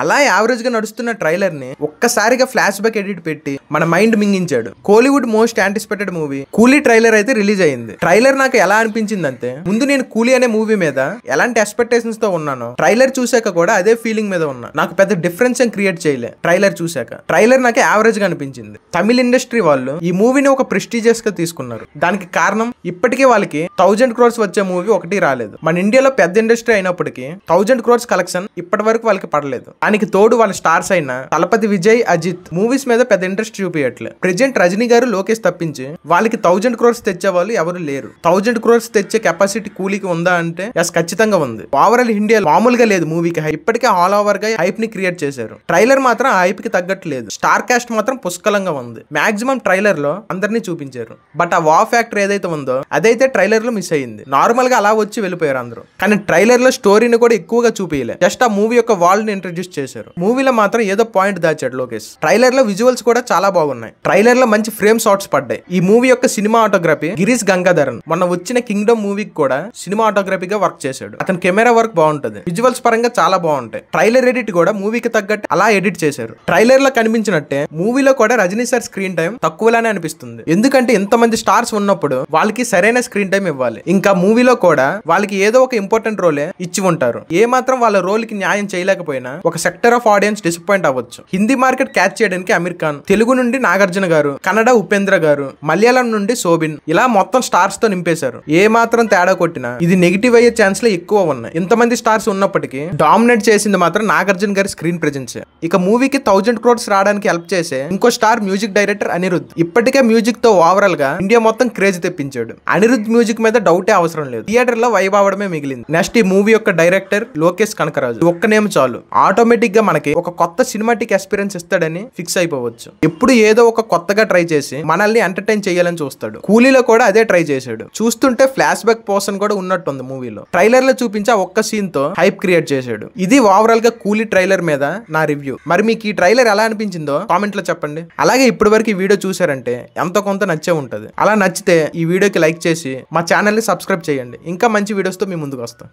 అలా యావరేజ్ గా నడుస్తున్న ట్రైలర్ ని ఒక్కసారిగా ఫ్లాష్ బ్యాక్ ఎడిట్ పెట్టి మన మైండ్ మింగించాడు. Kollywood most anticipated movie Coolie trailer అయితే రిలీజ్ అయింది. ట్రైలర్ నాకు ఎలా అనిపించింది అంటే, ముందు నేను కూలీ అనే మూవీ మీద ఎలాంటి ఎక్స్పెక్టేషన్స్ తో ఉన్నానో ట్రైలర్ చూసాక కూడా అదే ఫీలింగ్ మీద ఉన్నా. నాకు పెద్ద డిఫరెన్స్ ఏం క్రియేట్ చేయలే ట్రైలర్ చూసాక. ట్రైలర్ నాకు యావరేజ్ గా అనిపించింది. తమిళ ఇండస్ట్రీ వాళ్ళు ఈ మూవీని ఒక ప్రెస్టీజియస్ గా తీసుకున్నారు. దానికి కారణం ఇప్పటికే వాళ్ళకి 1000 crores వచ్చే మూవీ ఒకటి రాలేదు. మన ఇండియాలో పెద్ద ఇండస్ట్రీ అయినప్పటికీ 1000 crores కలెక్షన్ ఇప్పటి వరకు వాళ్ళకి పడలేదు. దానికి తోడు వాళ్ళ స్టార్స్ అయిన తలపతి విజయ్, అజిత్ మూవీస్ మీద పెద్ద ఇంట్రెస్ట్ చూపించట్లే. ప్రెజెంట్ రజనీ గారు, లోకేష్ తప్పించి వాళ్ళకి 1000 crores తెచ్చే వాళ్ళు ఎవరు లేరు. 1000 crores తెచ్చే కెపాసిటీ కూలీకి ఉందా అంటే ఎస్, ఖచ్చితంగా ఉంది. ఓవరాల్ ఇండియా మామూలుగా లేదు మూవీకి. ఇప్పటికే ఆల్ ఓవర్ గా హైప్ ని క్రియేట్ చేశారు. ట్రైలర్ మాత్రం ఆ హైప్ కి తగ్గట్లేదు. స్టార్ కాస్ట్ మాత్రం పుష్కలంగా ఉంది. మాక్సిమం ట్రైలర్ లో అందరినీ చూపించారు. బట్ ఆ వా ఫ్యాక్టర్ ఏదైతే ఉందో అదైతే ట్రైలర్ లో మిస్ అయింది. నార్మల్ గా అలా వచ్చి వెళ్ళిపోయారు అందరూ. కానీ ట్రైలర్ లో స్టోరీని కూడా ఎక్కువగా చూపించలే. జస్ట్ ఆ మూవీ యొక్క వరల్డ్ ని ఇంట్రడ్యూస్ చేశారు. మూవీలో మాత్రం ఏదో పాయింట్ దాచాడు లోకేష్. ట్రైలర్ లో విజువల్స్ కూడా చాలా బాగున్నాయి. ట్రైలర్ లో మంచి ఫ్రేమ్ షాట్స్ పడ్డాయి. ఈ మూవీ యొక్క సినిమా ఆటోగ్రఫీ గిరీష్ గంగాధరన్ మొన్న వచ్చిన కింగ్డమ్ మూవీకి కూడా సినిమా ఆటోగ్రఫీగా వర్క్ చేశాడు. అతని కెమెరా వర్క్ బాగుంటది. విజువల్స్ పరంగా చాలా బాగుంటాయి. ట్రైలర్ ఎడిట్ కూడా మూవీకి తగ్గట్టు అలా ఎడిట్ చేశారు. ట్రైలర్ లో కనిపించినట్టే మూవీలో కూడా రజనీ సార్ స్క్రీన్ టైం తక్కువలానే అనిపిస్తుంది. ఎందుకంటే ఇంతమంది స్టార్స్ ఉన్నప్పుడు వాళ్ళకి సరైన స్క్రీన్ టైం ఇవ్వాలి. ఇంకా మూవీలో కూడా వాళ్ళకి ఏదో ఒక ఇంపార్టెంట్ రోలే ఇచ్చి ఉంటారు. ఏ మాత్రం వాళ్ళ రోల్ కి న్యాయం చేయలేకపోయినా ఒక సెక్టర్ ఆఫ్ ఆడియన్స్ డిసప్పాయింట్ అవ్వచ్చు. హిందీ మార్కెట్ క్యాచ్ చేయడానికి అమీర్ ఖాన్, తెలుగు నుండి నాగార్జున గారు, కన్నడ ఉపేంద్ర గారు, మలయాళం నుండి శోభిన్, ఇలా మొత్తం స్టార్స్ తో నింపేశారు. ఏ మాత్రం తేడా కొట్టినా ఇది నెగిటివ్ అయ్యే ఛాన్స్ లే ఎక్కువ ఉన్నాయి. ఇంతమంది స్టార్స్ ఉన్నప్పటికీ డామినేట్ చేసింది మాత్రం నాగార్జున గారి స్క్రీన్ ప్రెజెన్స్. ఇక మూవీకి 1000 crores రావడానికి హెల్ప్ చేసే ఇంకో స్టార్ మ్యూజిక్ డైరెక్టర్ అనిరుద్. ఇప్పటికే మ్యూజిక్ తో ఓవరాల్ గా ఇండియా మొత్తం క్రేజ్ తెప్పించాడు. అనిరుద్ మ్యూజిక్ మీద డౌటే అవసరం లేదు. థియేటర్ లో వైబ్ అవడమే మిగిలింది. నెక్స్ట్ ఈ మూవీ యొక్క డైరెక్టర్ లోకేష్ కనకరాజు. ఒక్క నేమ్ చాలు, ఆటోమేటిక్ గా మనకి ఒక కొత్త సినిమాటిక్ ఎక్స్పీరియన్స్ ఇస్తాడని ఫిక్స్ అయిపోవచ్చు. ఎప్పుడు ఏదో ఒక కొత్తగా ట్రై చేసి మనల్ని ఎంటర్టైన్ చేయాలని చూస్తాడు. కూలీలో కూడా అదే ట్రై చేశాడు. చూస్తుంటే ఫ్లాష్ బ్యాక్ పోర్షన్ కూడా ఉన్నట్టుంది మూవీలో. ట్రైలర్ లో చూపించే ఒక్క సీన్ తో హైప్ క్రియేట్ చేశాడు. ఇది ఓవరాల్ గా కూలీ ట్రైలర్ మీద నా రివ్యూ. మరి మీకు ఈ ట్రైలర్ ఎలా అనిపించిందో కామెంట్ లో చెప్పండి. అలాగే ఇప్పటి వరకు ఈ వీడియో చూసారంటే ఎంతో కొంత నచ్చే ఉంటది. అలా నచ్చితే ఈ వీడియోకి లైక్ చేసి మా ఛానల్ ని సబ్స్క్రైబ్ చేయండి. ఇంకా మంచి వీడియోస్ తో మీ ముందుకు వస్తాం.